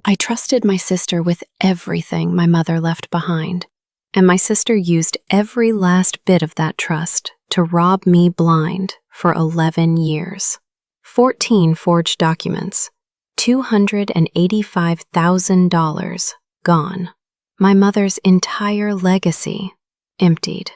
I trusted my sister with everything my mother left behind, and my sister used every last bit of that trust to rob me blind for 11 years. 14 forged documents, $285,000 gone. My mother's entire legacy emptied.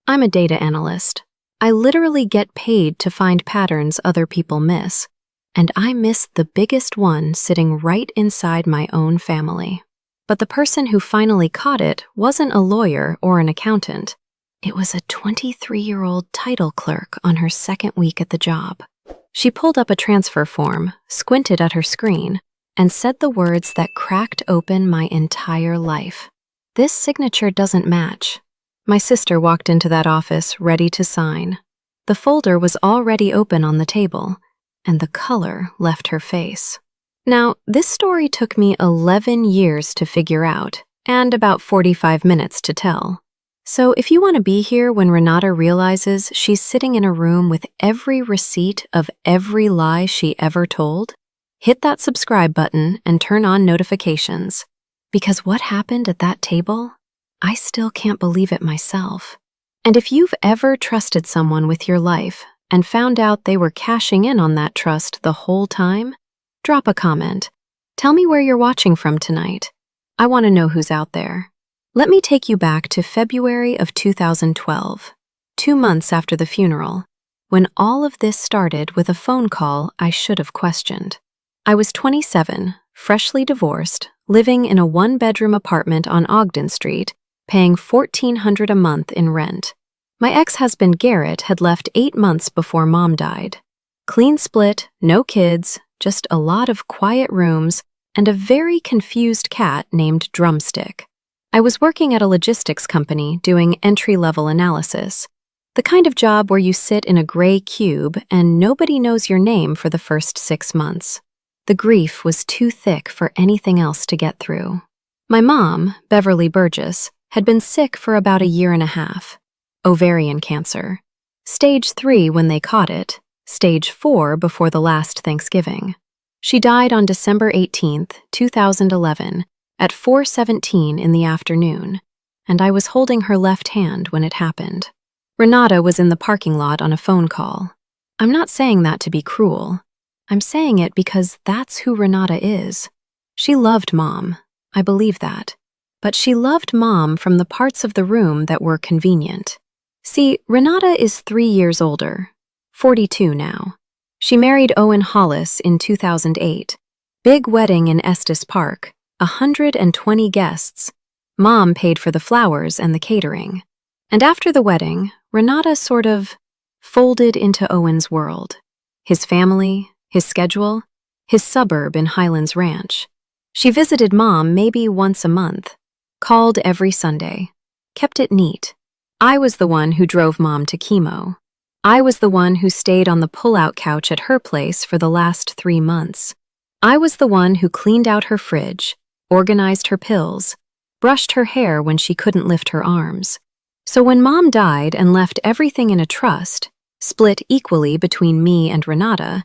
I'm a data analyst. I literally get paid to find patterns other people miss, and I missed the biggest one sitting right inside my own family. But the person who finally caught it wasn't a lawyer or an accountant. It was a 23-year-old title clerk on her second week at the job. She pulled up a transfer form, squinted at her screen, and said the words that cracked open my entire life. "This signature doesn't match." My sister walked into that office ready to sign. The folder was already open on the table, and the color left her face. Now, this story took me 11 years to figure out, and about 45 minutes to tell. So if you want to be here when Renata realizes she's sitting in a room with every receipt of every lie she ever told, hit that subscribe button and turn on notifications. Because what happened at that table, I still can't believe it myself. And if you've ever trusted someone with your life and found out they were cashing in on that trust the whole time, drop a comment. Tell me where you're watching from tonight. I want to know who's out there. Let me take you back to February of 2012, 2 months after the funeral, when all of this started with a phone call I should have questioned. I was 27, freshly divorced, living in a one-bedroom apartment on Ogden Street, paying $1,400 a month in rent. My ex-husband Garrett had left 8 months before Mom died. Clean split, no kids, just a lot of quiet rooms, and a very confused cat named Drumstick. I was working at a logistics company doing entry-level analysis, the kind of job where you sit in a gray cube and nobody knows your name for the first 6 months. The grief was too thick for anything else to get through. My mom, Beverly Burgess, had been sick for about a year and a half. Ovarian cancer. Stage 3 when they caught it, stage 4 before the last Thanksgiving. She died on December 18th, 2011, at 4:17 in the afternoon, and I was holding her left hand when it happened. Renata was in the parking lot on a phone call. I'm not saying that to be cruel. I'm saying it because that's who Renata is. She loved Mom. I believe that. But she loved Mom from the parts of the room that were convenient. See, Renata is 3 years older, 42 now. She married Owen Hollis in 2008. Big wedding in Estes Park, 120 guests. Mom paid for the flowers and the catering. And after the wedding, Renata sort of folded into Owen's world. His family, his schedule, his suburb in Highlands Ranch. She visited Mom maybe once a month. Called every Sunday. Kept it neat. I was the one who drove Mom to chemo. I was the one who stayed on the pull-out couch at her place for the last 3 months. I was the one who cleaned out her fridge, organized her pills, brushed her hair when she couldn't lift her arms. So when Mom died and left everything in a trust, split equally between me and Renata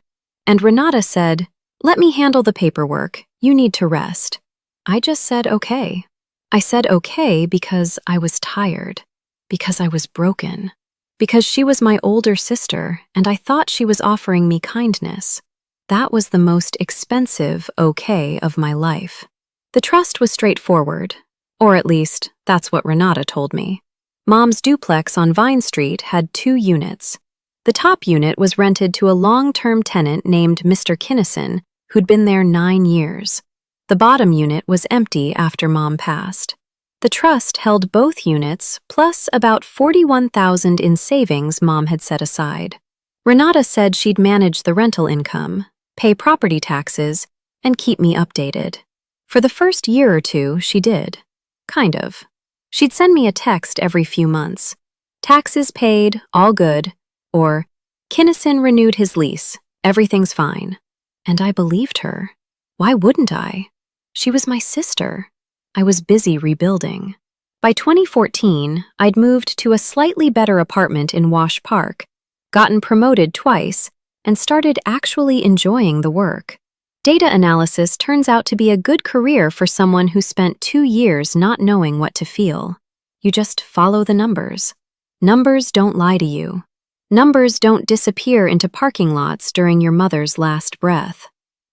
said, "Let me handle the paperwork, you need to rest." I just said okay. I said okay because I was tired, because I was broken, because she was my older sister and I thought she was offering me kindness. That was the most expensive okay of my life. The trust was straightforward, or at least that's what Renata told me. Mom's duplex on Vine Street had 2 units. The top unit was rented to a long-term tenant named Mr. Kinnison, who'd been there 9 years. The bottom unit was empty after Mom passed. The trust held both units, plus about $41,000 in savings Mom had set aside. Renata said she'd manage the rental income, pay property taxes, and keep me updated. For the first year or 2, she did. Kind of. She'd send me a text every few months. "Taxes paid, all good," or "Kinnison renewed his lease, everything's fine." And I believed her. Why wouldn't I? She was my sister. I was busy rebuilding. By 2014, I'd moved to a slightly better apartment in Wash Park, gotten promoted twice, and started actually enjoying the work. Data analysis turns out to be a good career for someone who spent 2 years not knowing what to feel. You just follow the numbers. Numbers don't lie to you. Numbers don't disappear into parking lots during your mother's last breath.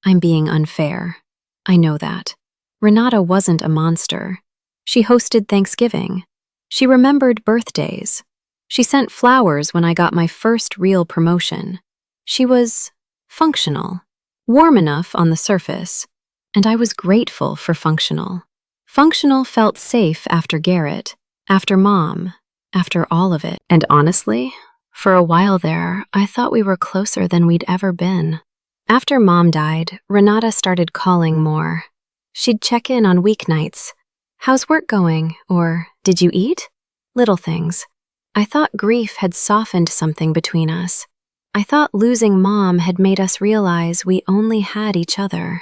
I'm being unfair. I know that. Renata wasn't a monster. She hosted Thanksgiving. She remembered birthdays. She sent flowers when I got my first real promotion. She was functional, warm enough on the surface, and I was grateful for functional. Functional felt safe after Garrett, after Mom, after all of it. And honestly, for a while there, I thought we were closer than we'd ever been. After Mom died, Renata started calling more. She'd check in on weeknights. How's work going? Or, did you eat? Little things. I thought grief had softened something between us. I thought losing Mom had made us realize we only had each other.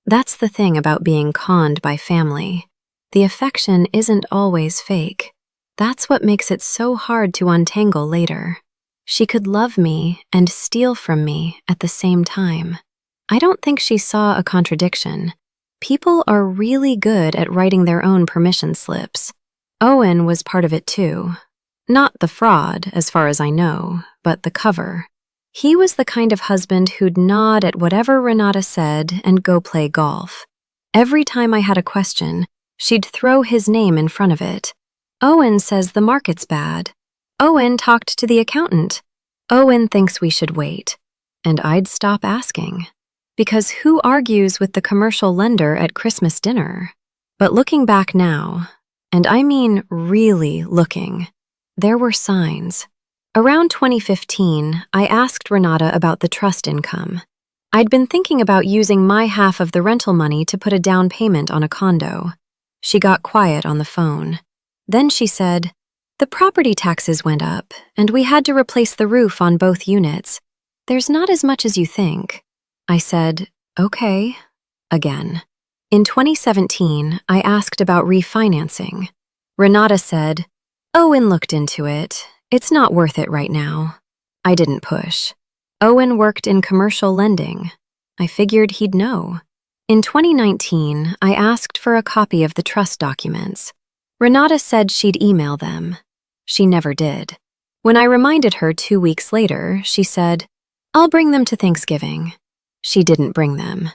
That's the thing about being conned by family. The affection isn't always fake. That's what makes it so hard to untangle later. She could love me and steal from me at the same time. I don't think she saw a contradiction. People are really good at writing their own permission slips. Owen was part of it too. Not the fraud, as far as I know, but the cover. He was the kind of husband who'd nod at whatever Renata said and go play golf. Every time I had a question, she'd throw his name in front of it. Owen says the market's bad. Owen talked to the accountant. Owen thinks we should wait. And I'd stop asking. Because who argues with the commercial lender at Christmas dinner? But looking back now, and I mean really looking, there were signs. Around 2015, I asked Renata about the trust income. I'd been thinking about using my half of the rental money to put a down payment on a condo. She got quiet on the phone. Then she said, "The property taxes went up, and we had to replace the roof on both units. There's not as much as you think." I said, "Okay," again. In 2017, I asked about refinancing. Renata said, "Owen looked into it. It's not worth it right now." I didn't push. Owen worked in commercial lending. I figured he'd know. In 2019, I asked for a copy of the trust documents. Renata said she'd email them. She never did. When I reminded her 2 weeks later, she said, "I'll bring them to Thanksgiving." She didn't bring them.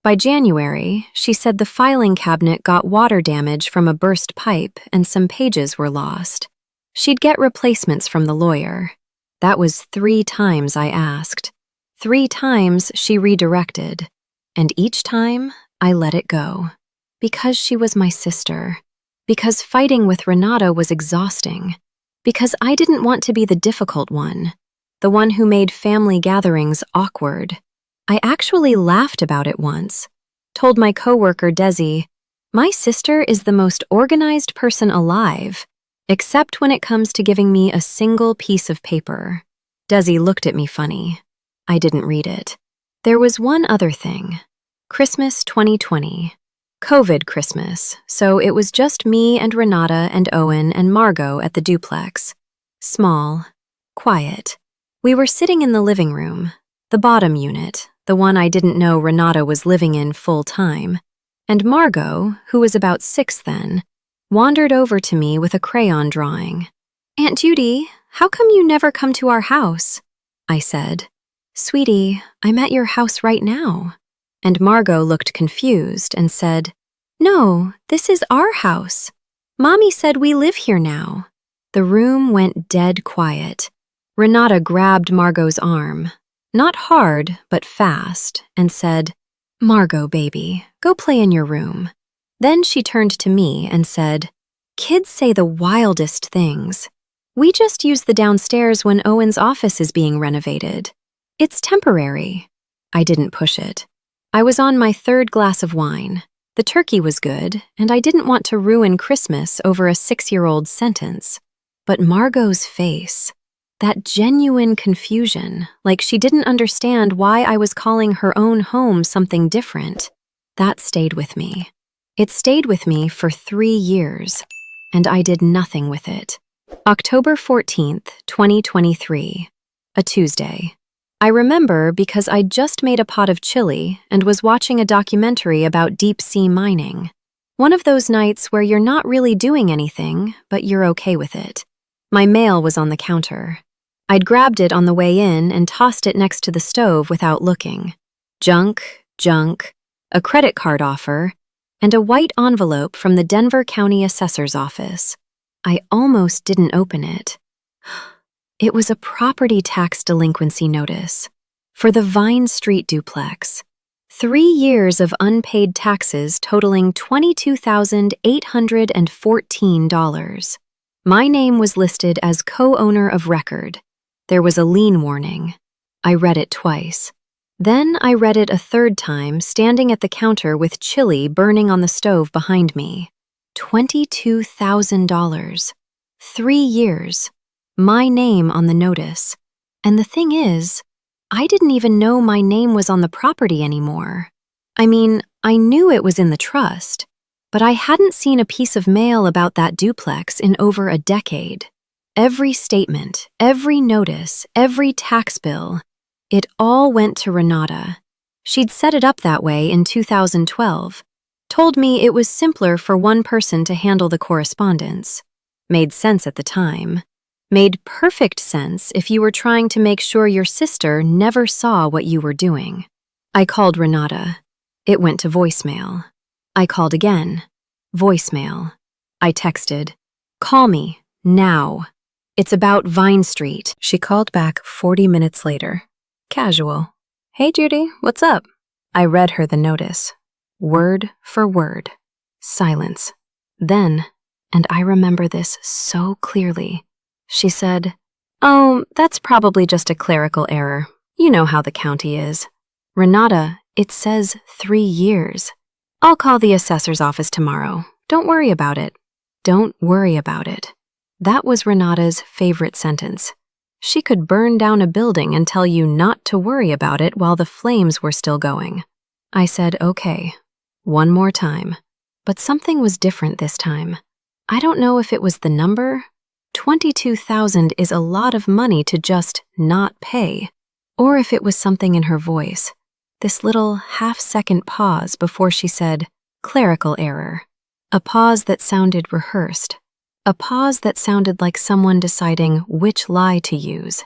By January, she said the filing cabinet got water damage from a burst pipe and some pages were lost. She'd get replacements from the lawyer. That was 3 times I asked. 3 times she redirected. And each time, I let it go. Because she was my sister. Because fighting with Renata was exhausting. Because I didn't want to be the difficult one. The one who made family gatherings awkward. I actually laughed about it once. Told my coworker Desi, "My sister is the most organized person alive, except when it comes to giving me a single piece of paper." Desi looked at me funny. I didn't read it. There was one other thing. Christmas 2020. COVID Christmas, so it was just me and Renata and Owen and Margot at the duplex. Small. Quiet. We were sitting in the living room, the bottom unit, the one I didn't know Renata was living in full-time, and Margot, who was about 6 then, wandered over to me with a crayon drawing. "Aunt Judy, how come you never come to our house?" I said. "Sweetie, I'm at your house right now." And Margot looked confused and said, "No, this is our house. Mommy said we live here now." The room went dead quiet. Renata grabbed Margot's arm. Not hard, but fast, and said, "Margot, baby, go play in your room." Then she turned to me and said, "Kids say the wildest things. We just use the downstairs when Owen's office is being renovated. It's temporary." I didn't push it. I was on my 3rd glass of wine. The turkey was good, and I didn't want to ruin Christmas over a 6-year-old's sentence. But Margot's face. That genuine confusion, like she didn't understand why I was calling her own home something different, that stayed with me. It stayed with me for 3 years, and I did nothing with it. October 14th, 2023, a Tuesday. I remember because I'd just made a pot of chili and was watching a documentary about deep-sea mining. One of those nights where you're not really doing anything, but you're okay with it. My mail was on the counter. I'd grabbed it on the way in and tossed it next to the stove without looking. Junk, a credit card offer, and a white envelope from the Denver County Assessor's Office. I almost didn't open it. It was a property tax delinquency notice for the Vine Street duplex. 3 years of unpaid taxes totaling $22,814. My name was listed as co-owner of record. There was a lien warning. I read it twice. Then I read it a third time, standing at the counter with chili burning on the stove behind me. $22,000. 3 years. My name on the notice. And the thing is, I didn't even know my name was on the property anymore. I mean, I knew it was in the trust, but I hadn't seen a piece of mail about that duplex in over a decade. Every statement, every notice, every tax bill, it all went to Renata. She'd set it up that way in 2012, told me it was simpler for one person to handle the correspondence. Made sense at the time. Made perfect sense if you were trying to make sure your sister never saw what you were doing. I called Renata. It went to voicemail. I called again. Voicemail. I texted, "Call me, now. It's about Vine Street." She called back 40 minutes later. Casual. "Hey, Judy, what's up?" I read her the notice. Word for word. Silence. Then, and I remember this so clearly, she said, "Oh, that's probably just a clerical error. You know how the county is. Renata, it says 3 years. I'll call the assessor's office tomorrow. Don't worry about it. Don't worry about it." That was Renata's favorite sentence. She could burn down a building and tell you not to worry about it while the flames were still going. I said, okay, one more time. But something was different this time. I don't know if it was the number. 22,000 is a lot of money to just not pay. Or if it was something in her voice. This little half-second pause before she said, clerical error. A pause that sounded rehearsed. A pause that sounded like someone deciding which lie to use.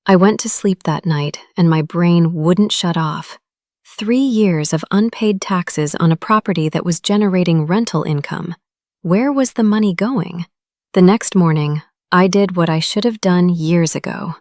I went to sleep that night and my brain wouldn't shut off. 3 years of unpaid taxes on a property that was generating rental income. Where was the money going? The next morning, I did what I should have done years ago.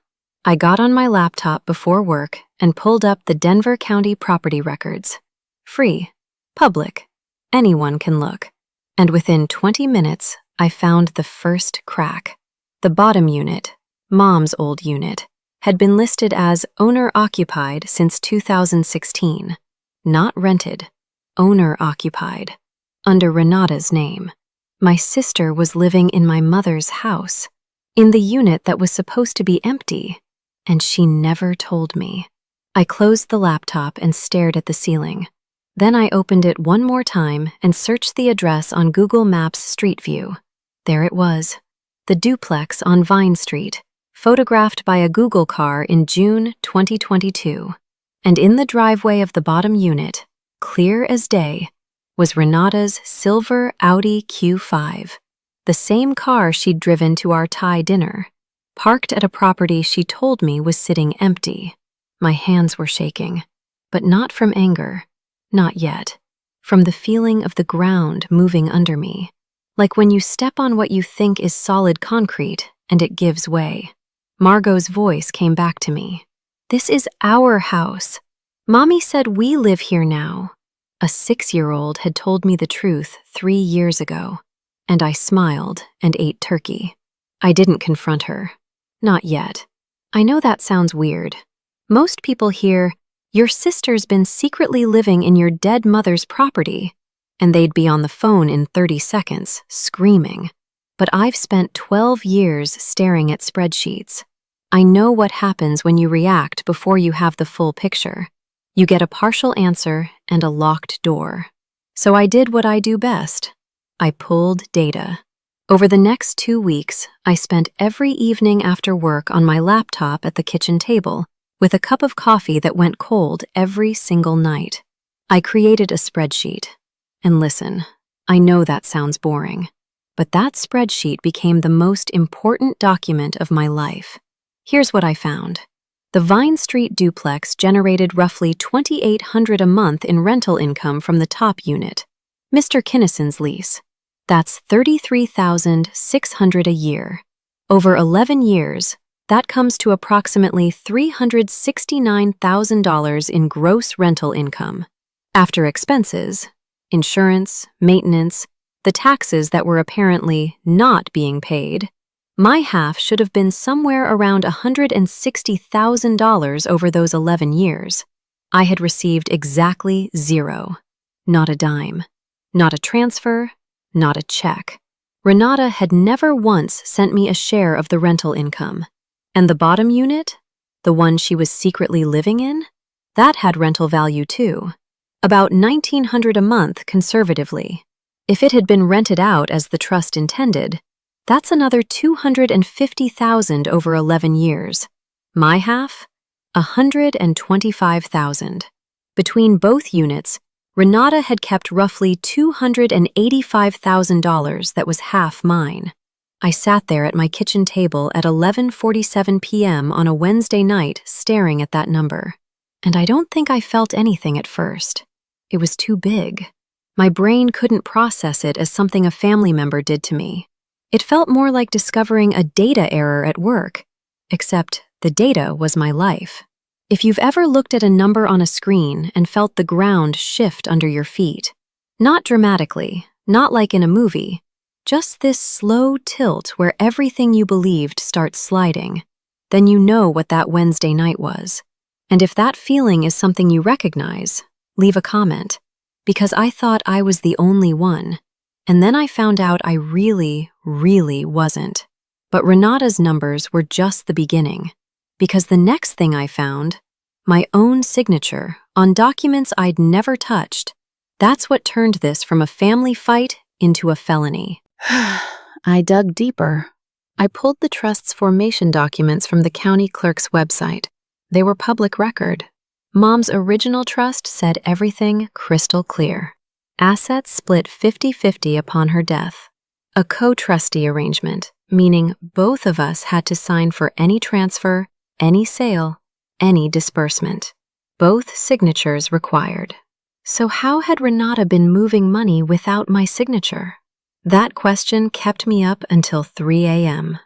I got on my laptop before work and pulled up the Denver County property records. Free. Public. Anyone can look. And within 20 minutes, I found the first crack. The bottom unit, Mom's old unit, had been listed as owner-occupied since 2016. Not rented, owner-occupied, under Renata's name. My sister was living in my mother's house, in the unit that was supposed to be empty, and she never told me. I closed the laptop and stared at the ceiling. Then I opened it one more time and searched the address on Google Maps Street View. There it was, the duplex on Vine Street, photographed by a Google car in June 2022. And in the driveway of the bottom unit, clear as day, was Renata's silver Audi Q5, the same car she'd driven to our Thai dinner, parked at a property she told me was sitting empty. My hands were shaking, but not from anger, not yet, from the feeling of the ground moving under me. Like when you step on what you think is solid concrete and it gives way. Margot's voice came back to me. This is our house. Mommy said we live here now. A 6-year-old had told me the truth 3 years ago, and I smiled and ate turkey. I didn't confront her. Not yet. I know that sounds weird. Most people hear, your sister's been secretly living in your dead mother's property, and they'd be on the phone in 30 seconds, screaming. But I've spent 12 years staring at spreadsheets. I know what happens when you react before you have the full picture. You get a partial answer and a locked door. So I did what I do best. I pulled data. Over the next 2 weeks, I spent every evening after work on my laptop at the kitchen table, with a cup of coffee that went cold every single night. I created a spreadsheet. And listen, I know that sounds boring, but that spreadsheet became the most important document of my life. Here's what I found. The Vine Street duplex generated roughly $2,800 a month in rental income from the top unit, Mr. Kinnison's lease. That's $33,600 a year. Over 11 years, that comes to approximately $369,000 in gross rental income. After expenses, insurance, maintenance, the taxes that were apparently not being paid, my half should have been somewhere around $160,000 over those 11 years. I had received exactly zero. Not a dime. Not a transfer. Not a check. Renata had never once sent me a share of the rental income. And the bottom unit, the one she was secretly living in, that had rental value too. About $1,900 a month conservatively. If it had been rented out as the trust intended, that's another $250,000 over 11 years. My half? $125,000. Between both units, Renata had kept roughly $285,000 that was half mine. I sat there at my kitchen table at 11:47 p.m. on a Wednesday night staring at that number. And I don't think I felt anything at first. It was too big. My brain couldn't process it as something a family member did to me. It felt more like discovering a data error at work, except the data was my life. If you've ever looked at a number on a screen and felt the ground shift under your feet, not dramatically, not like in a movie, just this slow tilt where everything you believed starts sliding, then you know what that Wednesday night was. And if that feeling is something you recognize, leave a comment, because I thought I was the only one, and then I found out I really wasn't. But Renata's numbers were just the beginning, because the next thing I found, my own signature on documents I'd never touched, that's what turned this from a family fight into a felony. I dug deeper. I pulled the trust's formation documents from the county clerk's website. They were public record. Mom's original trust said everything crystal clear. Assets split 50-50 upon her death. A co-trustee arrangement, meaning both of us had to sign for any transfer, any sale, any disbursement. Both signatures required. So how had Renata been moving money without my signature? That question kept me up until 3 a.m.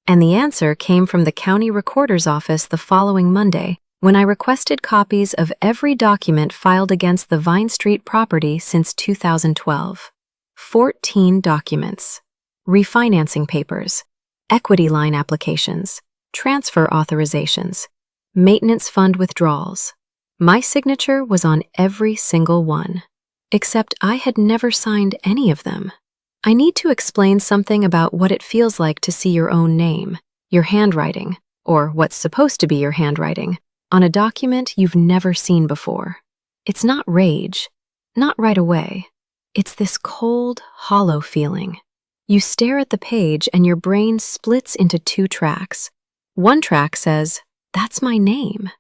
And the answer came from the county recorder's office the following Monday, when I requested copies of every document filed against the Vine Street property since 2012. 14 documents. Refinancing papers, equity line applications, transfer authorizations, maintenance fund withdrawals. My signature was on every single one, except I had never signed any of them. I need to explain something about what it feels like to see your own name, your handwriting, or what's supposed to be your handwriting, on a document you've never seen before. It's not rage, not right away. It's this cold, hollow feeling. You stare at the page and your brain splits into two tracks. One track says, "That's my name."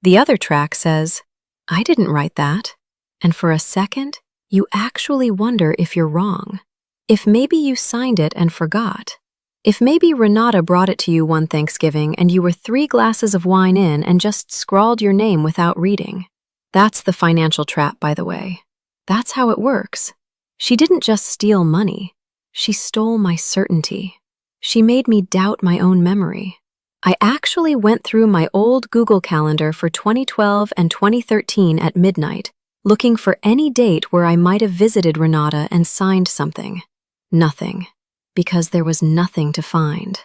The other track says, "I didn't write that." And for a second, you actually wonder if you're wrong. If maybe you signed it and forgot. If maybe Renata brought it to you one Thanksgiving and you were 3 glasses of wine in and just scrawled your name without reading. That's the financial trap, by the way. That's how it works. She didn't just steal money. She stole my certainty. She made me doubt my own memory. I actually went through my old Google Calendar for 2012 and 2013 at midnight, looking for any date where I might have visited Renata and signed something. Nothing, because there was nothing to find.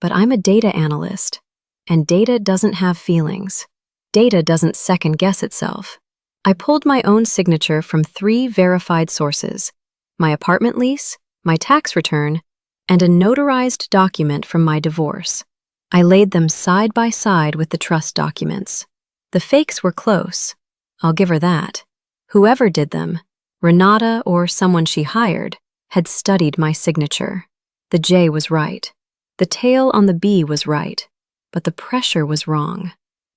But I'm a data analyst, and data doesn't have feelings. Data doesn't second-guess itself. I pulled my own signature from 3 verified sources: my apartment lease, my tax return, and a notarized document from my divorce. I laid them side by side with the trust documents. The fakes were close. I'll give her that. Whoever did them, Renata or someone she hired, had studied my signature. The J was right. The tail on the B was right. But the pressure was wrong.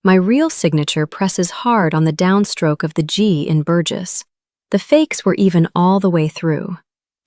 My real signature presses hard on the downstroke of the G in Burgess. The fakes were even all the way through.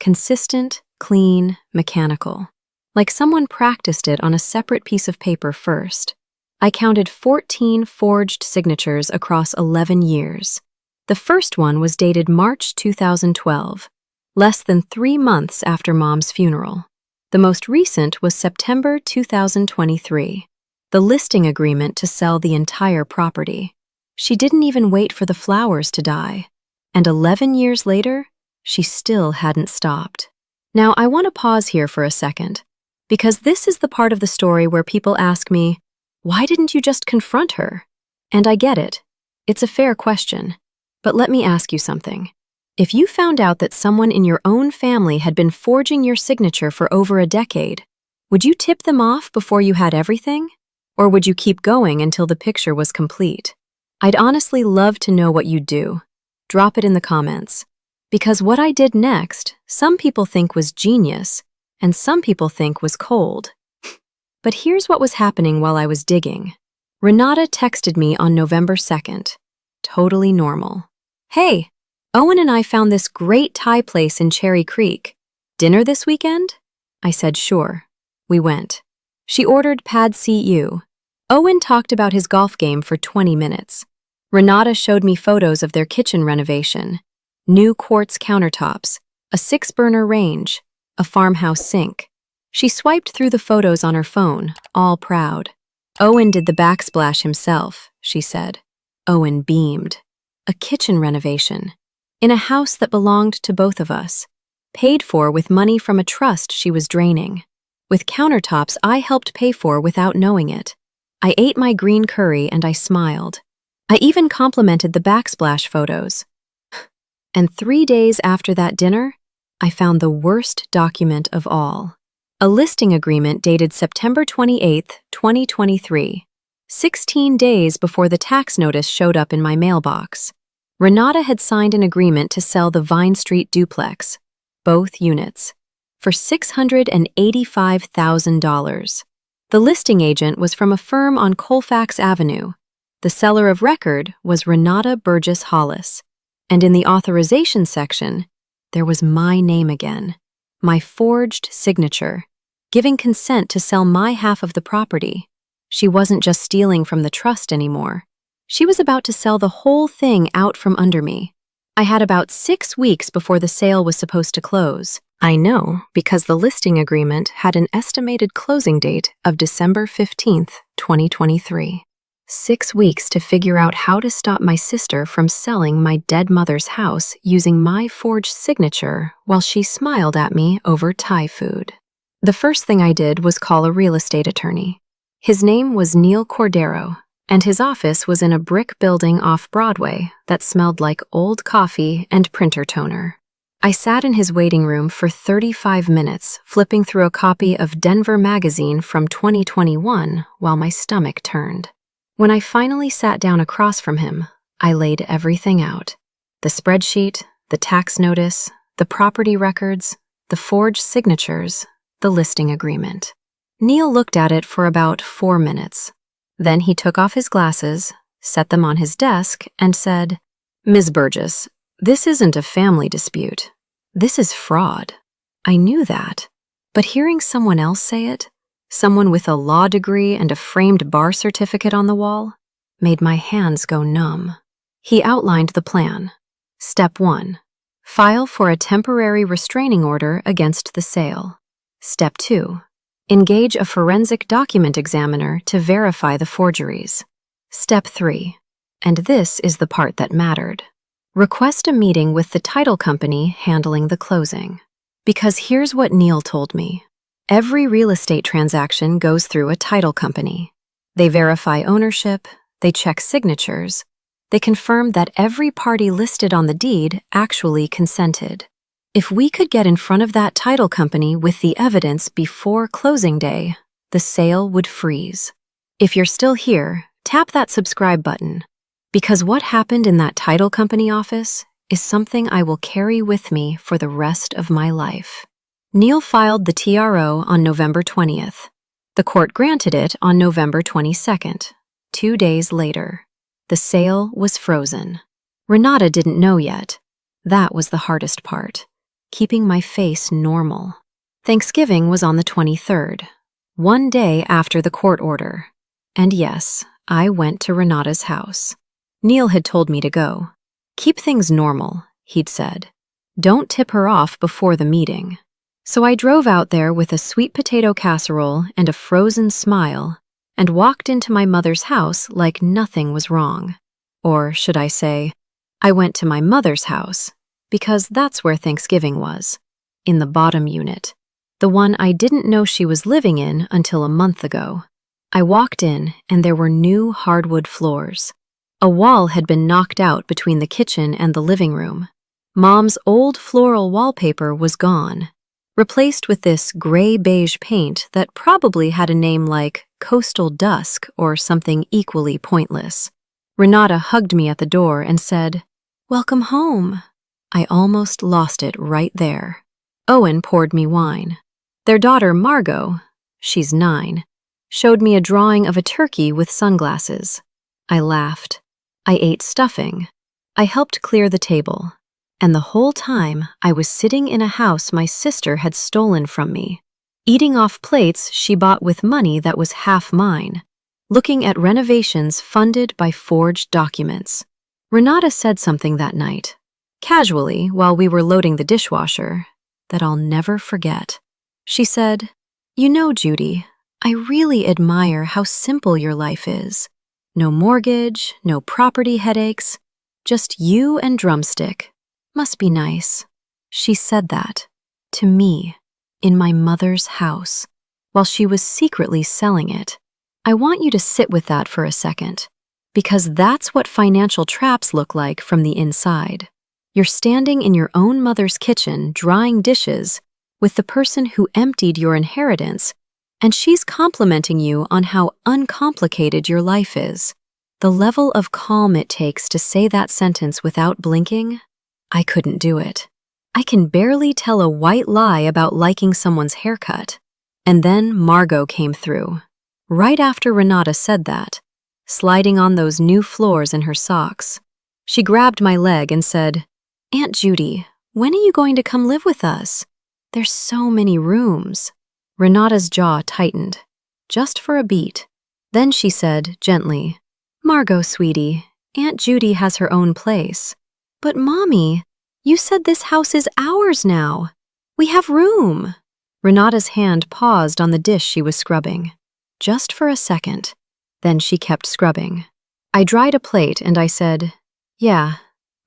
Consistent, clean, mechanical. Like someone practiced it on a separate piece of paper first. I counted 14 forged signatures across 11 years. The first one was dated March 2012, less than 3 months after Mom's funeral. The most recent was September 2023, the listing agreement to sell the entire property. She didn't even wait for the flowers to die. And 11 years later, she still hadn't stopped. Now, I want to pause here for a second, because this is the part of the story where people ask me, why didn't you just confront her? And I get it. It's a fair question. But let me ask you something. If you found out that someone in your own family had been forging your signature for over a decade, would you tip them off before you had everything? Or would you keep going until the picture was complete? I'd honestly love to know what you'd do. Drop it in the comments. Because what I did next, some people think was genius, and some people think was cold. But here's what was happening while I was digging. Renata texted me on November 2nd. Totally normal. Hey, Owen and I found this great Thai place in Cherry Creek. Dinner this weekend? I said sure. We went. She ordered Pad See Ew. Owen talked about his golf game for 20 minutes. Renata showed me photos of their kitchen renovation. New quartz countertops, a 6-burner range, a farmhouse sink. She swiped through the photos on her phone, all proud. Owen did the backsplash himself, she said. Owen beamed. A kitchen renovation. In a house that belonged to both of us. Paid for with money from a trust she was draining. With countertops I helped pay for without knowing it. I ate my green curry and I smiled. I even complimented the backsplash photos. And 3 days after that dinner, I found the worst document of all. A listing agreement dated September 28, 2023, 16 days before the tax notice showed up in my mailbox. Renata had signed an agreement to sell the Vine Street duplex, both units, for $685,000. The listing agent was from a firm on Colfax Avenue. The seller of record was Renata Burgess Hollis. And in the authorization section, there was my name again, my forged signature, giving consent to sell my half of the property. She wasn't just stealing from the trust anymore. She was about to sell the whole thing out from under me. I had about 6 weeks before the sale was supposed to close. I know because the listing agreement had an estimated closing date of December 15th, 2023. 6 weeks to figure out how to stop my sister from selling my dead mother's house using my forged signature while she smiled at me over Thai food. The first thing I did was call a real estate attorney. His name was Neil Cordero, and his office was in a brick building off Broadway that smelled like old coffee and printer toner. I sat in his waiting room for 35 minutes, flipping through a copy of Denver Magazine from 2021 while my stomach turned. When I finally sat down across from him, I laid everything out. The spreadsheet, the tax notice, the property records, the forged signatures, the listing agreement. Neil looked at it for about 4 minutes. Then he took off his glasses, set them on his desk, and said, "Ms. Burgess, this isn't a family dispute. This is fraud." I knew that, but hearing someone else say it, someone with a law degree and a framed bar certificate on the wall, made my hands go numb. He outlined the plan. Step 1. File for a temporary restraining order against the sale. Step 2. Engage a forensic document examiner to verify the forgeries. Step 3. And this is the part that mattered. Request a meeting with the title company handling the closing. Because here's what Neil told me. Every real estate transaction goes through a title company. They verify ownership, they check signatures, they confirm that every party listed on the deed actually consented. If we could get in front of that title company with the evidence before closing day, the sale would freeze. If you're still here, tap that subscribe button, because what happened in that title company office is something I will carry with me for the rest of my life. Neil filed the TRO on November 20th. The court granted it on November 22nd. 2 days later. The sale was frozen. Renata didn't know yet. That was the hardest part, keeping my face normal. Thanksgiving was on the 23rd, one day after the court order. And yes, I went to Renata's house. Neil had told me to go. Keep things normal, he'd said. Don't tip her off before the meeting. So I drove out there with a sweet potato casserole and a frozen smile and walked into my mother's house like nothing was wrong. Or should I say, I went to my mother's house because that's where Thanksgiving was, in the bottom unit, the one I didn't know she was living in until a month ago. I walked in and there were new hardwood floors. A wall had been knocked out between the kitchen and the living room. Mom's old floral wallpaper was gone, replaced with this gray-beige paint that probably had a name like Coastal Dusk or something equally pointless. Renata hugged me at the door and said, "Welcome home." I almost lost it right there. Owen poured me wine. Their daughter, Margot, she's 9, showed me a drawing of a turkey with sunglasses. I laughed. I ate stuffing. I helped clear the table. And the whole time, I was sitting in a house my sister had stolen from me, eating off plates she bought with money that was half mine, looking at renovations funded by forged documents. Renata said something that night, casually while we were loading the dishwasher, that I'll never forget. She said, "You know, Judy, I really admire how simple your life is. No mortgage, no property headaches, just you and Drumstick. Must be nice." She said that to me in my mother's house while she was secretly selling it. I want you to sit with that for a second, because that's what financial traps look like from the inside. You're standing in your own mother's kitchen drying dishes with the person who emptied your inheritance, and she's complimenting you on how uncomplicated your life is. The level of calm it takes to say that sentence without blinking, I couldn't do it. I can barely tell a white lie about liking someone's haircut. And then Margot came through, right after Renata said that, sliding on those new floors in her socks. She grabbed my leg and said, "Aunt Judy, when are you going to come live with us? There's so many rooms." Renata's jaw tightened, just for a beat. Then she said, gently, "Margot, sweetie, Aunt Judy has her own place." "But Mommy, you said this house is ours now. We have room." Renata's hand paused on the dish she was scrubbing, just for a second. Then she kept scrubbing. I dried a plate and I said, "Yeah,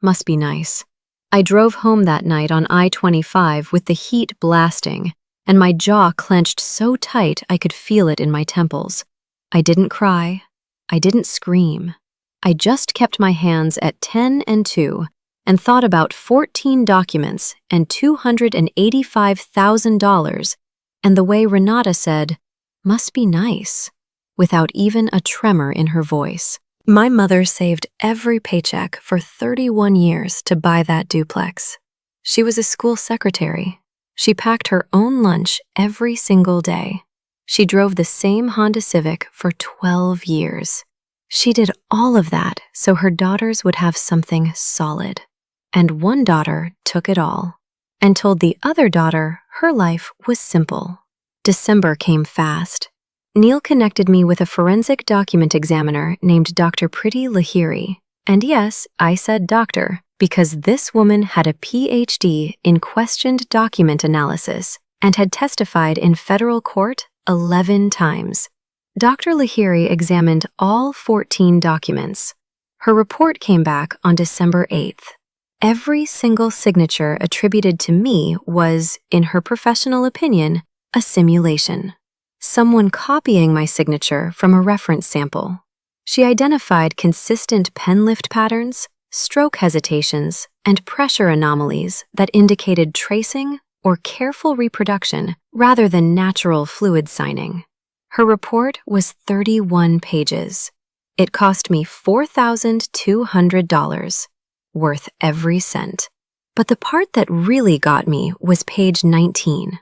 must be nice." I drove home that night on I-25 with the heat blasting, and my jaw clenched so tight I could feel it in my temples. I didn't cry. I didn't scream. I just kept my hands at 10 and 2 and thought about 14 documents and $285,000 and the way Renata said, "Must be nice," without even a tremor in her voice. My mother saved every paycheck for 31 years to buy that duplex. She was a school secretary. She packed her own lunch every single day. She drove the same Honda Civic for 12 years. She did all of that so her daughters would have something solid. And one daughter took it all and told the other daughter her life was simple. December came fast. Neil connected me with a forensic document examiner named Dr. Priti Lahiri. And yes, I said doctor, because this woman had a PhD in questioned document analysis and had testified in federal court 11 times. Dr. Lahiri examined all 14 documents. Her report came back on December 8th. Every single signature attributed to me was, in her professional opinion, a simulation. Someone copying my signature from a reference sample. She identified consistent pen lift patterns, stroke hesitations, and pressure anomalies that indicated tracing or careful reproduction rather than natural fluid signing. Her report was 31 pages. It cost me $4,200, worth every cent. But the part that really got me was page 19.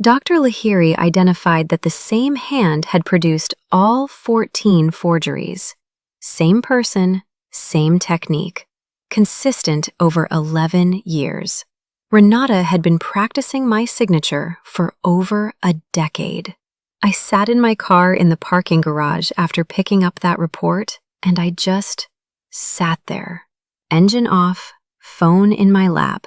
Dr. Lahiri identified that the same hand had produced all 14 forgeries. Same person, same technique. Consistent over 11 years. Renata had been practicing my signature for over a decade. I sat in my car in the parking garage after picking up that report, and I just sat there, engine off, phone in my lap,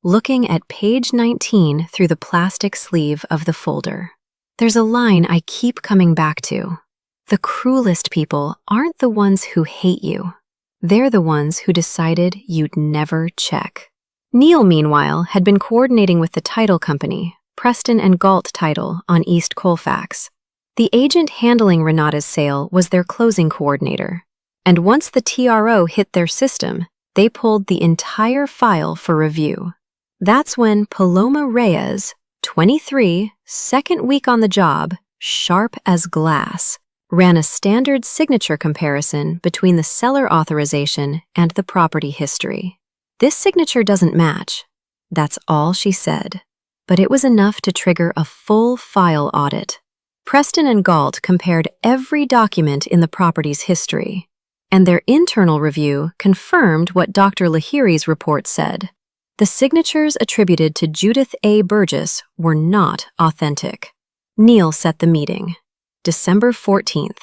looking at page 19 through the plastic sleeve of the folder. There's a line I keep coming back to. The cruelest people aren't the ones who hate you. They're the ones who decided you'd never check. Neil, meanwhile, had been coordinating with the title company, Preston and Galt Title, on East Colfax. The agent handling Renata's sale was their closing coordinator, and once the TRO hit their system, they pulled the entire file for review. That's when Paloma Reyes, 23, second week on the job, sharp as glass, ran a standard signature comparison between the seller authorization and the property history. This signature doesn't match. That's all she said. But it was enough to trigger a full file audit. Preston and Galt compared every document in the property's history, and their internal review confirmed what Dr. Lahiri's report said. The signatures attributed to Judith A. Burgess were not authentic. Neil set the meeting. December 14th,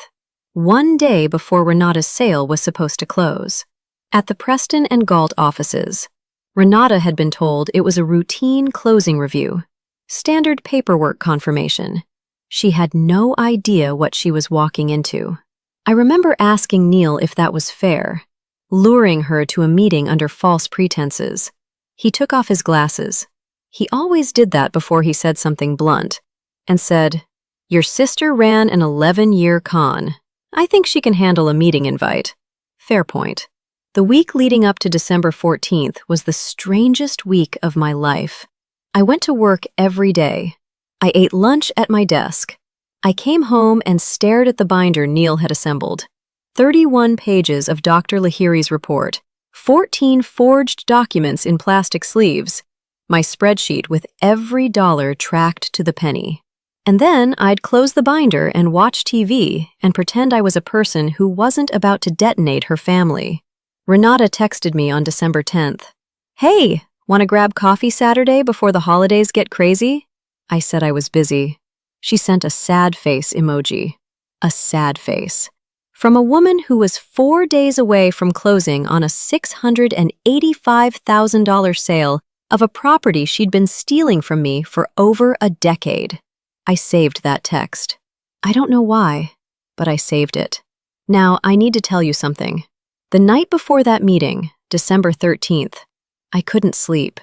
one day before Renata's sale was supposed to close. At the Preston and Galt offices, Renata had been told it was a routine closing review, standard paperwork confirmation. She had no idea what she was walking into. I remember asking Neil if that was fair, luring her to a meeting under false pretenses. He took off his glasses. He always did that before he said something blunt, and said, "Your sister ran an 11-year con. I think she can handle a meeting invite." Fair point. The week leading up to December 14th was the strangest week of my life. I went to work every day. I ate lunch at my desk. I came home and stared at the binder Neil had assembled. 31 pages of Dr. Lahiri's report, 14 forged documents in plastic sleeves, my spreadsheet with every dollar tracked to the penny. And then I'd close the binder and watch TV and pretend I was a person who wasn't about to detonate her family. Renata texted me on December 10th. "Hey, want to grab coffee Saturday before the holidays get crazy?" I said I was busy. She sent a sad face emoji. A sad face. From a woman who was 4 days away from closing on a $685,000 sale of a property she'd been stealing from me for over a decade. I saved that text. I don't know why, but I saved it. Now, I need to tell you something. The night before that meeting, December 13th, I couldn't sleep.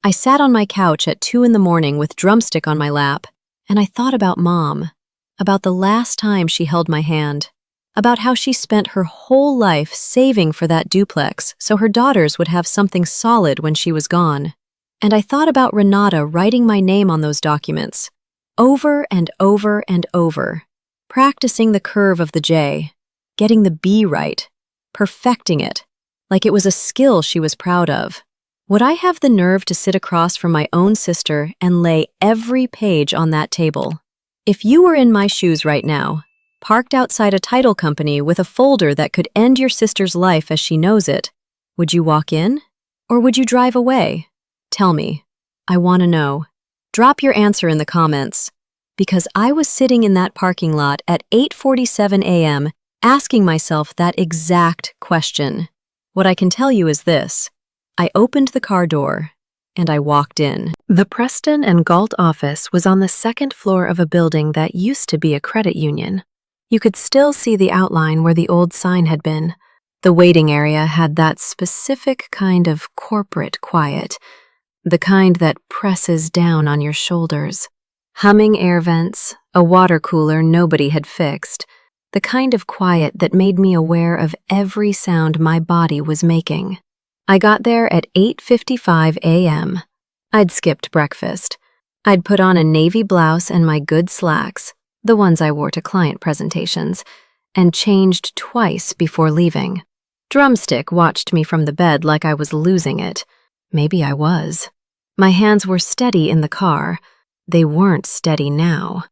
I sat on my couch at 2 in the morning with drumstick on my lap, and I thought about Mom, about the last time she held my hand, about how she spent her whole life saving for that duplex so her daughters would have something solid when she was gone. And I thought about Renata writing my name on those documents, over and over and over, practicing the curve of the J, getting the B right, perfecting it, like it was a skill she was proud of. Would I have the nerve to sit across from my own sister and lay every page on that table? If you were in my shoes right now, parked outside a title company with a folder that could end your sister's life as she knows it, would you walk in? Or would you drive away? Tell me. I want to know. Drop your answer in the comments. Because I was sitting in that parking lot at 8:47 a.m. asking myself that exact question. What I can tell you is this. I opened the car door, and I walked in. The Preston and Galt office was on the second floor of a building that used to be a credit union. You could still see the outline where the old sign had been. The waiting area had that specific kind of corporate quiet, the kind that presses down on your shoulders. Humming air vents, a water cooler nobody had fixed, the kind of quiet that made me aware of every sound my body was making. I got there at 8:55 a.m. I'd skipped breakfast. I'd put on a navy blouse and my good slacks, the ones I wore to client presentations, and changed twice before leaving. Drumstick watched me from the bed like I was losing it. Maybe I was. My hands were steady in the car. They weren't steady now.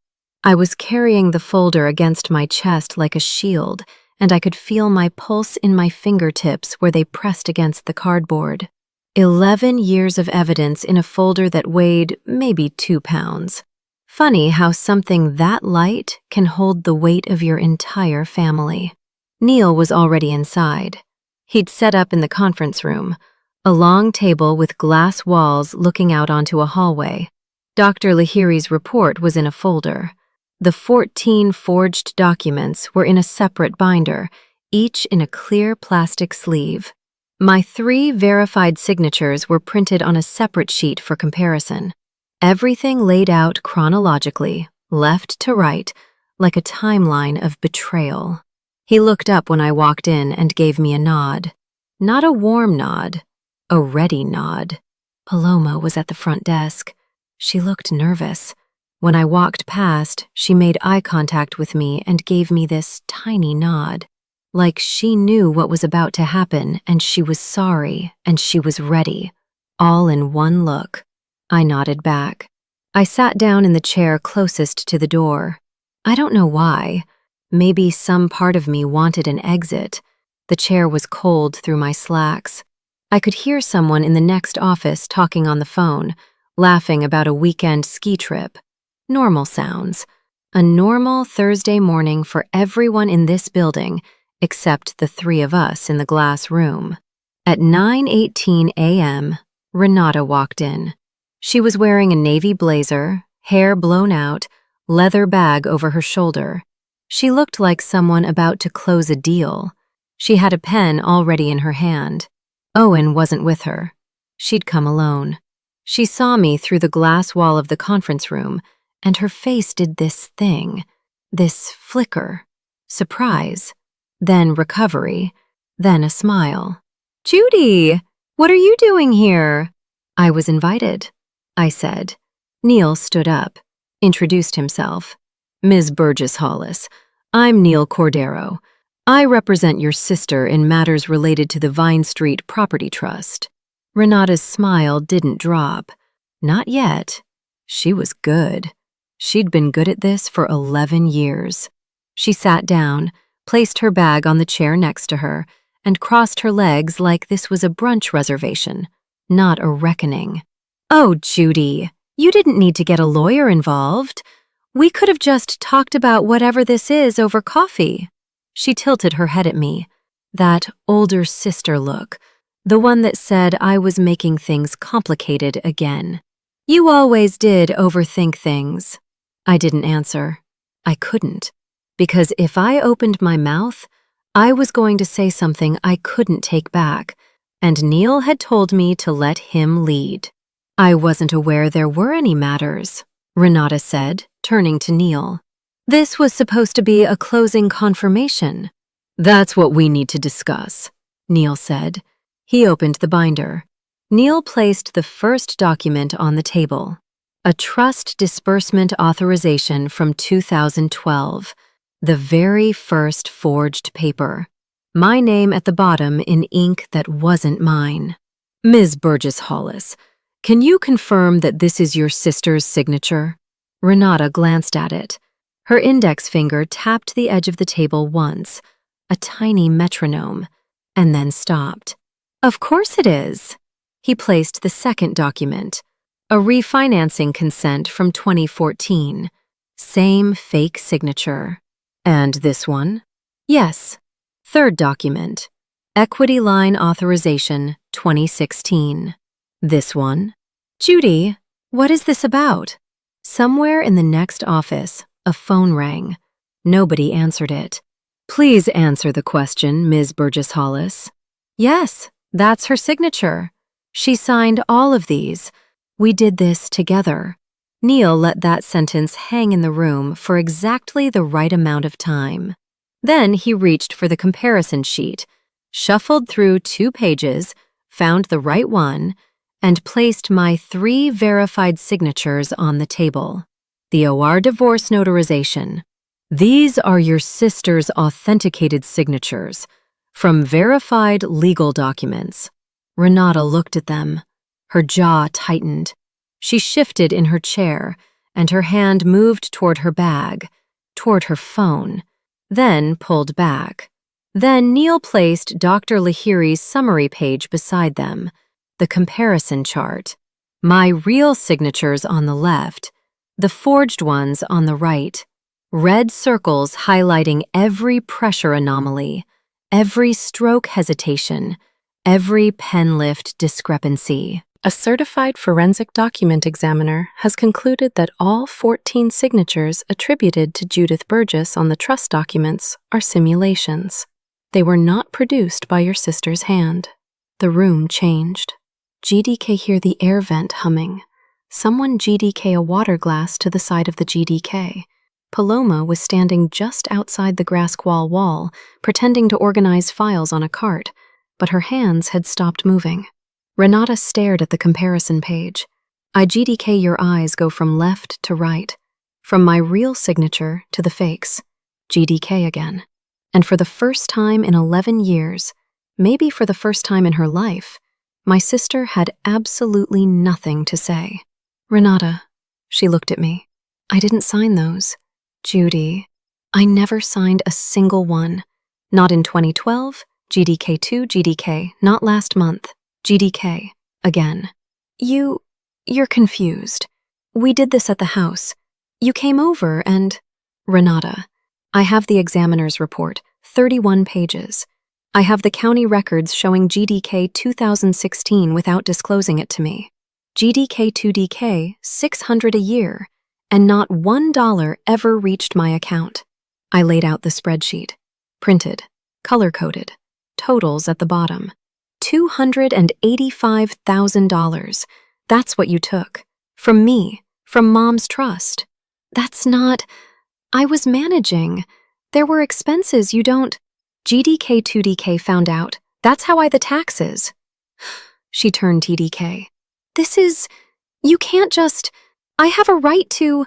I was carrying the folder against my chest like a shield, and I could feel my pulse in my fingertips where they pressed against the cardboard. 11 years of evidence in a folder that weighed maybe 2 pounds. Funny how something that light can hold the weight of your entire family. Neil was already inside. He'd set up in the conference room, a long table with glass walls looking out onto a hallway. Dr. Lahiri's report was in a folder. The 14 forged documents were in a separate binder, each in a clear plastic sleeve. My 3 verified signatures were printed on a separate sheet for comparison. Everything laid out chronologically, left to right, like a timeline of betrayal. He looked up when I walked in and gave me a nod. Not a warm nod, a ready nod. Paloma was at the front desk. She looked nervous. When I walked past, she made eye contact with me and gave me this tiny nod. Like she knew what was about to happen, and she was sorry, and she was ready. All in one look. I nodded back. I sat down in the chair closest to the door. I don't know why. Maybe some part of me wanted an exit. The chair was cold through my slacks. I could hear someone in the next office talking on the phone, laughing about a weekend ski trip. Normal sounds. A normal Thursday morning for everyone in this building, except the 3 of us in the glass room. At 9:18 a.m., Renata walked in. She was wearing a navy blazer, hair blown out, leather bag over her shoulder. She looked like someone about to close a deal. She had a pen already in her hand. Owen wasn't with her. She'd come alone. She saw me through the glass wall of the conference room, and her face did this thing, this flicker, surprise, then recovery, then a smile. "Judy, what are you doing here?" "I was invited," I said. Neil stood up, introduced himself. "Ms. Burgess-Hollis, I'm Neil Cordero. I represent your sister in matters related to the Vine Street Property Trust." Renata's smile didn't drop. Not yet. She was good. She'd been good at this for 11 years. She sat down, placed her bag on the chair next to her, and crossed her legs like this was a brunch reservation, not a reckoning. "Oh, Judy, you didn't need to get a lawyer involved. We could have just talked about whatever this is over coffee." She tilted her head at me, that older sister look, the one that said I was making things complicated again. "You always did overthink things." I didn't answer. I couldn't, because if I opened my mouth, I was going to say something I couldn't take back, and Neil had told me to let him lead. "I wasn't aware there were any matters," Renata said, turning to Neil. "This was supposed to be a closing confirmation." "That's what we need to discuss," Neil said. He opened the binder. Neil placed the first document on the table. A trust disbursement authorization from 2012. The very first forged paper. My name at the bottom in ink that wasn't mine. "Ms. Burgess-Hollis, can you confirm that this is your sister's signature?" Renata glanced at it. Her index finger tapped the edge of the table once, a tiny metronome, and then stopped. "Of course it is." He placed the second document, a refinancing consent from 2014. Same fake signature. "And this one?" "Yes." Third document, equity line authorization 2016. "This one?" "Judy, what is this about?" Somewhere in the next office, a phone rang. Nobody answered it. "Please answer the question, Ms. Burgess-Hollis." "Yes, that's her signature. She signed all of these. We did this together." Neil let that sentence hang in the room for exactly the right amount of time. Then he reached for the comparison sheet, shuffled through 2 pages, found the right one, and placed my 3 verified signatures on the table. The OR divorce notarization. "These are your sister's authenticated signatures from verified legal documents." Renata looked at them. Her jaw tightened. She shifted in her chair, and her hand moved toward her bag, toward her phone, then pulled back. Then Neil placed Dr. Lahiri's summary page beside them, the comparison chart. My real signatures on the left, the forged ones on the right. Red circles highlighting every pressure anomaly, every stroke hesitation, every pen lift discrepancy. A certified forensic document examiner has concluded that all 14 signatures attributed to Judith Burgess on the trust documents are simulations. They were not produced by your sister's hand. The room changed. GDK hear the air vent humming. Someone GDK a water glass to the side of the GDK. Paloma was standing just outside the grass wall, pretending to organize files on a cart, but her hands had stopped moving. Renata stared at the comparison page. I GDK your eyes go from left to right, from my real signature to the fakes. GDK again. And for the first time in 11 years, maybe for the first time in her life, my sister had absolutely nothing to say. Renata, she looked at me. I didn't sign those. Judy, I never signed a single one. Not in 2012, GDK2, GDK, not last month. GDK, again. You're confused. We did this at the house. You came over and… Renata, I have the examiner's report, 31 pages. I have the county records showing GDK 2016 without disclosing it to me. GDK 2DK, $600 a year, and not $1 ever reached my account. I laid out the spreadsheet. Printed, color-coded, totals at the bottom. $285,000. That's what you took. From me, from Mom's trust. That's not… I was managing. There were expenses you don't… GDK 2DK found out. That's how I the taxes. She turned TDK. This is… You can't just… I have a right to…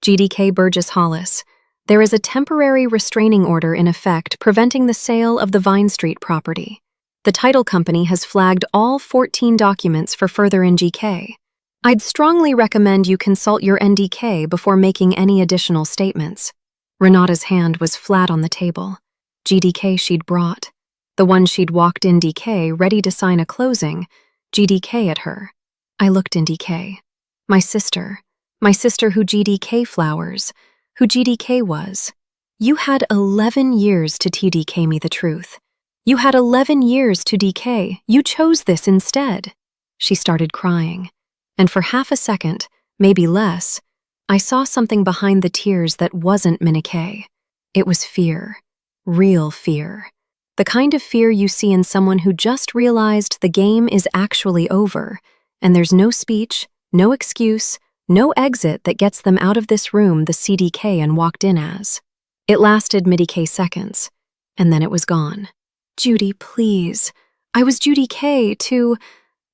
GDK Burgess Hollis. There is a temporary restraining order in effect preventing the sale of the Vine Street property. The title company has flagged all 14 documents for further NGK. I'd strongly recommend you consult your NDK before making any additional statements. Renata's hand was flat on the table. GDK she'd brought. The one she'd walked in DK ready to sign a closing, GDK at her. I looked in DK. My sister who GDK flowers, who GDK was. You had 11 years to TDK me the truth. You had 11 years to DK. You chose this instead. She started crying. And for half a second, maybe less, I saw something behind the tears that wasn't Minike. It was fear. Real fear. The kind of fear you see in someone who just realized the game is actually over, and there's no speech, no excuse, no exit that gets them out of this room the CDK and walked in as. It lasted Midike seconds, and then it was gone. Judy, please. I was Judy K.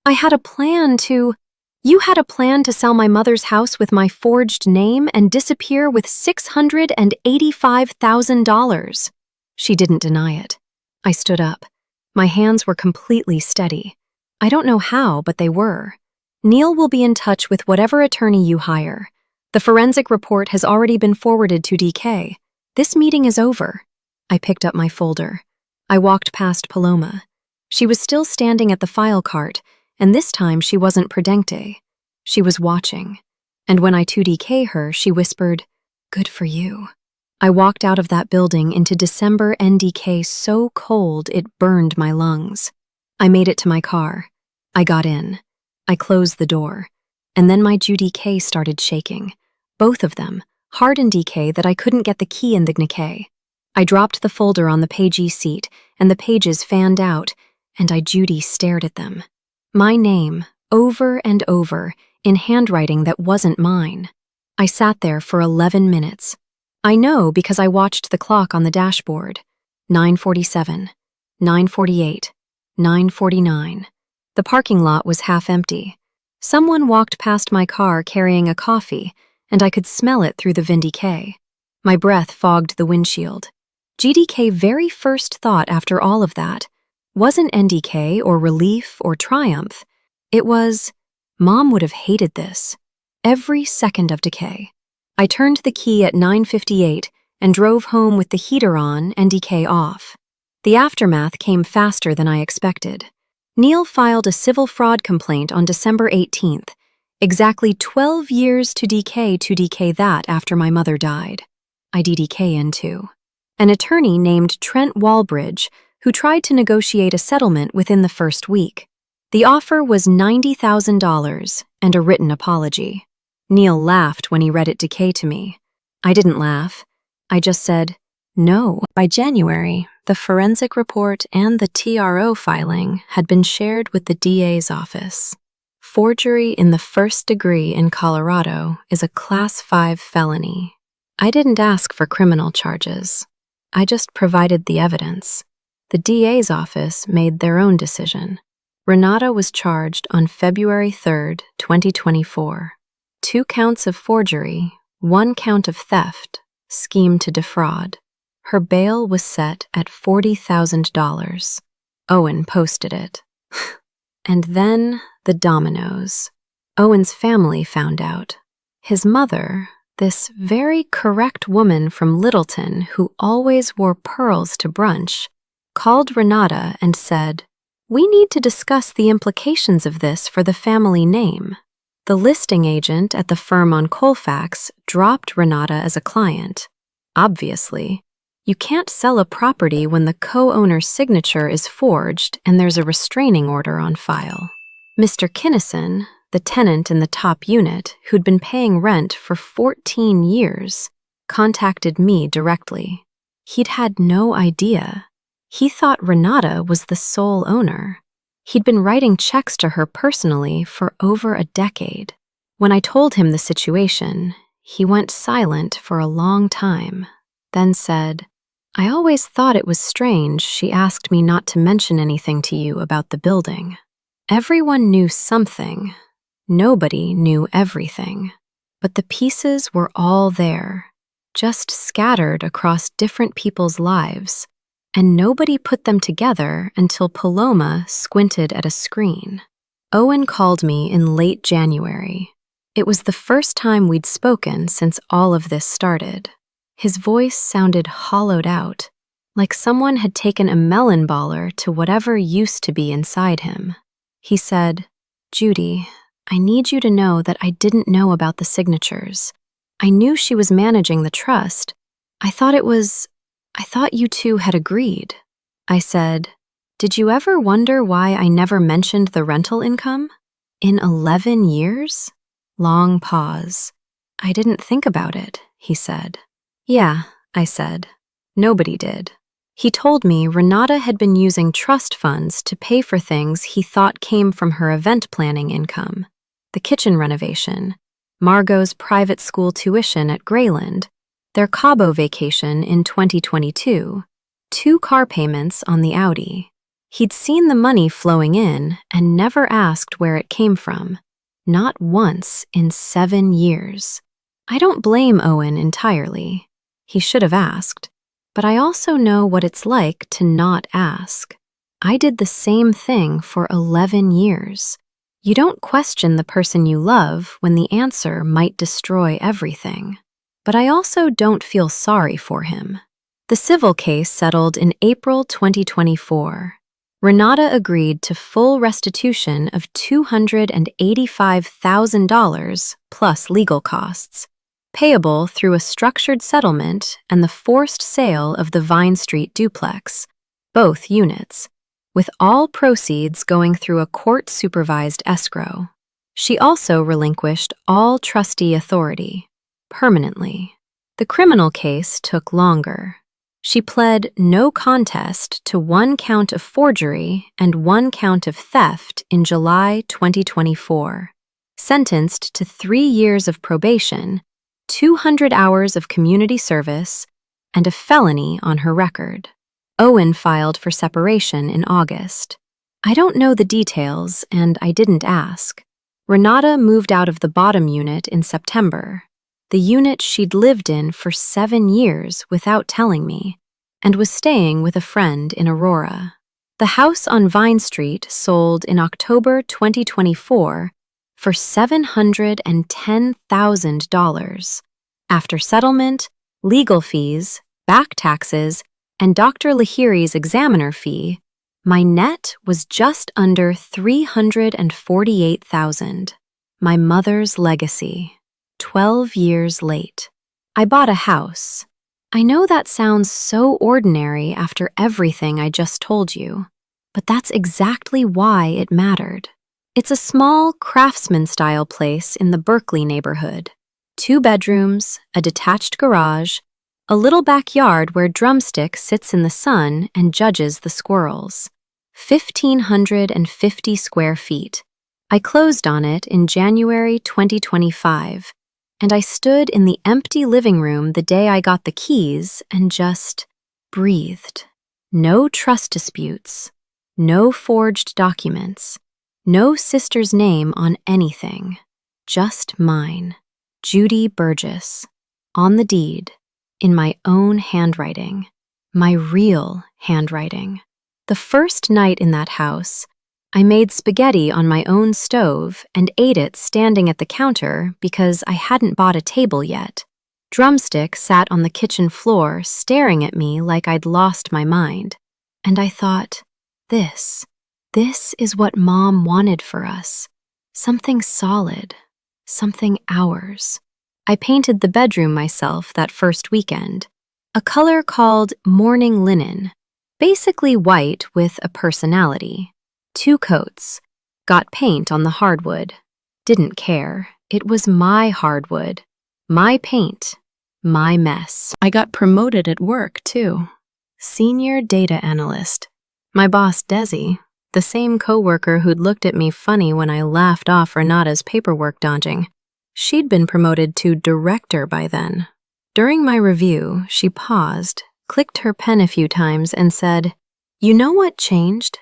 I had a plan to… You had a plan to sell my mother's house with my forged name and disappear with $685,000. She didn't deny it. I stood up. My hands were completely steady. I don't know how, but they were. Neil will be in touch with whatever attorney you hire. The forensic report has already been forwarded to DK. This meeting is over. I picked up my folder. I walked past Paloma. She was still standing at the file cart, and this time she wasn't predente. She was watching. And when I 2DK her, she whispered, "Good for you." I walked out of that building into December NDK so cold it burned my lungs. I made it to my car. I got in. I closed the door. And then my Judy K started shaking. Both of them, hard in DK that I couldn't get the key in the GNK. I dropped the folder on the pagee seat, and the pages fanned out, and I Judy stared at them. My name, over and over, in handwriting that wasn't mine. I sat there for 11 minutes. I know because I watched the clock on the dashboard. 9:47, 9:48, 9:49. The parking lot was half empty. Someone walked past my car carrying a coffee, and I could smell it through the VindyK. My breath fogged the windshield. GDK very first thought after all of that wasn't NDK or relief or triumph. It was, Mom would have hated this. Every second of decay. I turned the key at 9:58 and drove home with the heater on and DK off. The aftermath came faster than I expected. Neil filed a civil fraud complaint on December 18th, exactly 12 years to DK that after my mother died. I DDK into. An attorney named Trent Walbridge, who tried to negotiate a settlement within the first week. The offer was $90,000 and a written apology. Neil laughed when he read it decay to me. I didn't laugh. I just said, no. By January, the forensic report and the TRO filing had been shared with the DA's office. Forgery in the first degree in Colorado is a Class 5 felony. I didn't ask for criminal charges. I just provided the evidence. The DA's office made their own decision. Renata was charged on February 3rd, 2024. 2 counts of forgery, 1 count of theft, scheme to defraud. Her bail was set at $40,000. Owen posted it. And then the dominoes. Owen's family found out. His mother, this very correct woman from Littleton who always wore pearls to brunch, called Renata and said, "We need to discuss the implications of this for the family name." The listing agent at the firm on Colfax dropped Renata as a client. Obviously, you can't sell a property when the co-owner's signature is forged and there's a restraining order on file. Mr. Kinnison, the tenant in the top unit who'd been paying rent for 14 years, contacted me directly. He'd had no idea. He thought Renata was the sole owner. He'd been writing checks to her personally for over a decade. When I told him the situation, he went silent for a long time, then said, "I always thought it was strange she asked me not to mention anything to you about the building. Everyone knew something. Nobody knew everything. But the pieces were all there, just scattered across different people's lives, and nobody put them together until Paloma squinted at a screen." Owen called me in late January. It was the first time we'd spoken since all of this started. His voice sounded hollowed out, like someone had taken a melon baller to whatever used to be inside him. He said, "Judy, I need you to know that I didn't know about the signatures. I knew she was managing the trust. I thought you two had agreed." I said, "Did you ever wonder why I never mentioned the rental income? In 11 years? Long pause. "I didn't think about it," he said. "Yeah," I said. "Nobody did." He told me Renata had been using trust funds to pay for things he thought came from her event planning income. The kitchen renovation, Margot's private school tuition at Grayland, their Cabo vacation in 2022, 2 car payments on the Audi. He'd seen the money flowing in and never asked where it came from. Not once in 7 years. I don't blame Owen entirely. He should have asked. But I also know what it's like to not ask. I did the same thing for 11 years. You don't question the person you love when the answer might destroy everything. But I also don't feel sorry for him. The civil case settled in April 2024. Renata agreed to full restitution of $285,000 plus legal costs, payable through a structured settlement and the forced sale of the Vine Street duplex, both units, with all proceeds going through a court-supervised escrow. She also relinquished all trustee authority, permanently. The criminal case took longer. She pled no contest to 1 count of forgery and 1 count of theft in July 2024, sentenced to 3 years of probation, 200 hours of community service, and a felony on her record. Owen filed for separation in August. I don't know the details, and I didn't ask. Renata moved out of the bottom unit in September, the unit she'd lived in for 7 years without telling me, and was staying with a friend in Aurora. The house on Vine Street sold in October 2024 for $710,000. After settlement, legal fees, back taxes, and Dr. Lahiri's examiner fee, my net was just under $348,000. My mother's legacy. 12 years late. I bought a house. I know that sounds so ordinary after everything I just told you, but that's exactly why it mattered. It's a small craftsman-style place in the Berkeley neighborhood. 2 bedrooms, a detached garage, a little backyard where Drumstick sits in the sun and judges the squirrels. 1,550 square feet. I closed on it in January 2025, and I stood in the empty living room the day I got the keys and just breathed. No trust disputes, no forged documents, no sister's name on anything, just mine, Judy Burgess, on the deed, in my own handwriting, my real handwriting. The first night in that house, I made spaghetti on my own stove and ate it standing at the counter because I hadn't bought a table yet. Drumstick sat on the kitchen floor staring at me like I'd lost my mind. And I thought, this is what Mom wanted for us. Something solid, something ours. I painted the bedroom myself that first weekend, a color called morning linen, basically white with a personality. 2 coats. Got paint on the hardwood. Didn't care. It was my hardwood. My paint. My mess. I got promoted at work, too. Senior data analyst. My boss, Desi, the same coworker who'd looked at me funny when I laughed off Renata's paperwork dodging, she'd been promoted to director by then. During my review, she paused, clicked her pen a few times, and said, "You know what changed?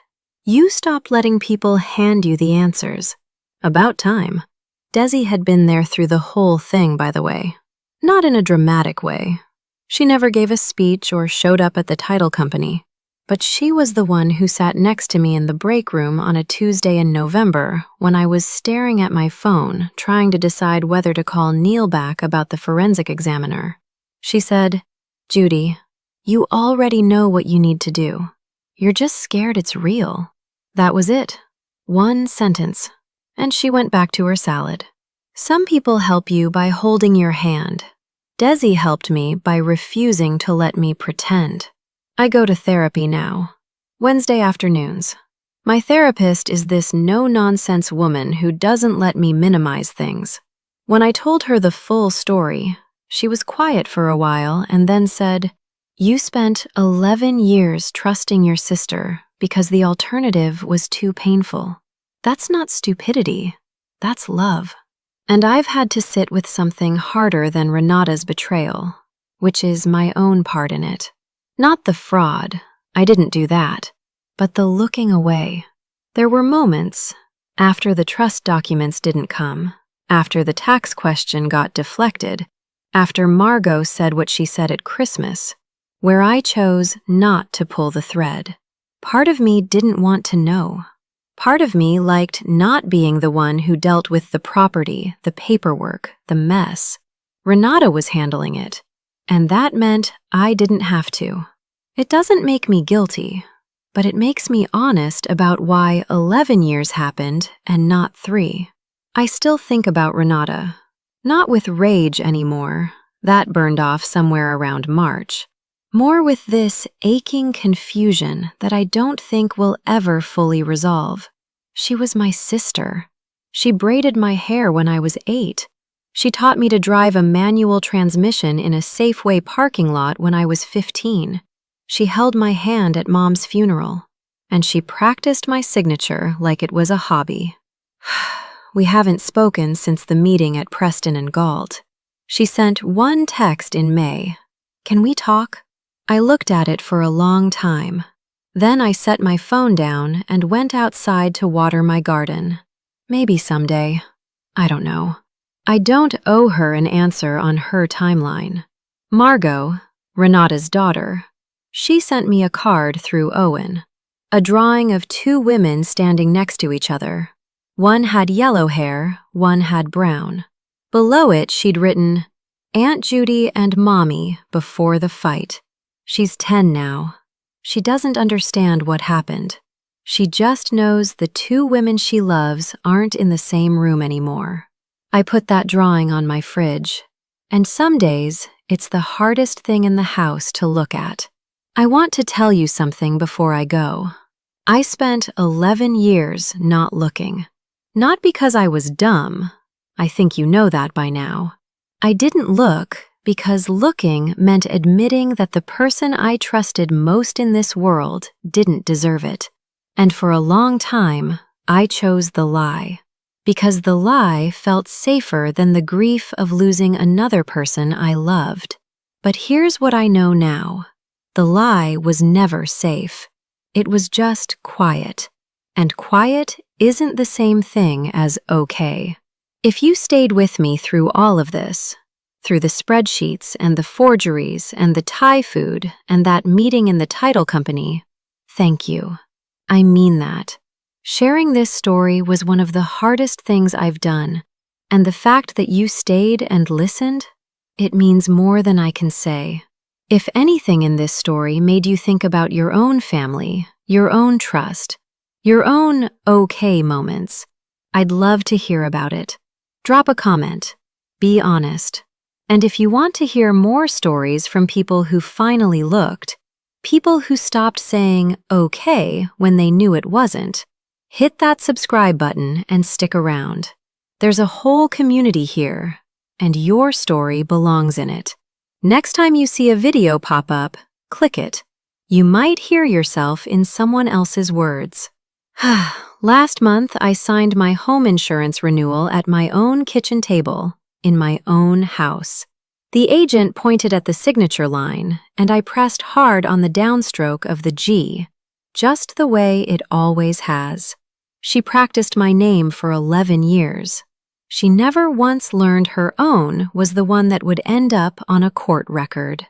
You stopped letting people hand you the answers. About time." Desi had been there through the whole thing, by the way. Not in a dramatic way. She never gave a speech or showed up at the title company. But she was the one who sat next to me in the break room on a Tuesday in November when I was staring at my phone, trying to decide whether to call Neil back about the forensic examiner. She said, "Judy, you already know what you need to do. You're just scared it's real." That was it. 1 sentence. And she went back to her salad. Some people help you by holding your hand. Desi helped me by refusing to let me pretend. I go to therapy now. Wednesday afternoons. My therapist is this no-nonsense woman who doesn't let me minimize things. When I told her the full story, she was quiet for a while and then said, "You spent 11 years trusting your sister because the alternative was too painful. That's not stupidity, that's love." And I've had to sit with something harder than Renata's betrayal, which is my own part in it. Not the fraud, I didn't do that, but the looking away. There were moments, after the trust documents didn't come, after the tax question got deflected, after Margot said what she said at Christmas, where I chose not to pull the thread. Part of me didn't want to know. Part of me liked not being the one who dealt with the property, the paperwork, the mess. Renata was handling it, and that meant I didn't have to. It doesn't make me guilty, but it makes me honest about why 11 years happened and not 3. I still think about Renata, not with rage anymore. That burned off somewhere around March. More with this aching confusion that I don't think will ever fully resolve. She was my sister. She braided my hair when I was 8. She taught me to drive a manual transmission in a Safeway parking lot when I was 15. She held my hand at Mom's funeral, and she practiced my signature like it was a hobby. We haven't spoken since the meeting at Preston and Galt. She sent 1 text in May. "Can we talk?" I looked at it for a long time. Then I set my phone down and went outside to water my garden. Maybe someday. I don't know. I don't owe her an answer on her timeline. Margot, Renata's daughter, she sent me a card through Owen. A drawing of 2 women standing next to each other. One had yellow hair, one had brown. Below it, she'd written, "Aunt Judy and Mommy before the fight." She's 10 now. She doesn't understand what happened. She just knows the two women she loves aren't in the same room anymore. I put that drawing on my fridge, and some days it's the hardest thing in the house to look at. I want to tell you something before I go. I spent 11 years not looking. Not because I was dumb. I think you know that by now. I didn't look because looking meant admitting that the person I trusted most in this world didn't deserve it. And for a long time, I chose the lie. Because the lie felt safer than the grief of losing another person I loved. But here's what I know now. The lie was never safe. It was just quiet. And quiet isn't the same thing as okay. If you stayed with me through all of this, through the spreadsheets and the forgeries and the Thai food and that meeting in the title company, thank you. I mean that. Sharing this story was one of the hardest things I've done, and the fact that you stayed and listened, it means more than I can say. If anything in this story made you think about your own family, your own trust, your own okay moments, I'd love to hear about it. Drop a comment. Be honest. And if you want to hear more stories from people who finally looked, people who stopped saying okay when they knew it wasn't, hit that subscribe button and stick around. There's a whole community here, and your story belongs in it. Next time you see a video pop up, click it. You might hear yourself in someone else's words. Last month, I signed my home insurance renewal at my own kitchen table, in my own house. The agent pointed at the signature line, and I pressed hard on the downstroke of the G, just the way it always has. She practiced my name for 11 years. She never once learned her own was the one that would end up on a court record.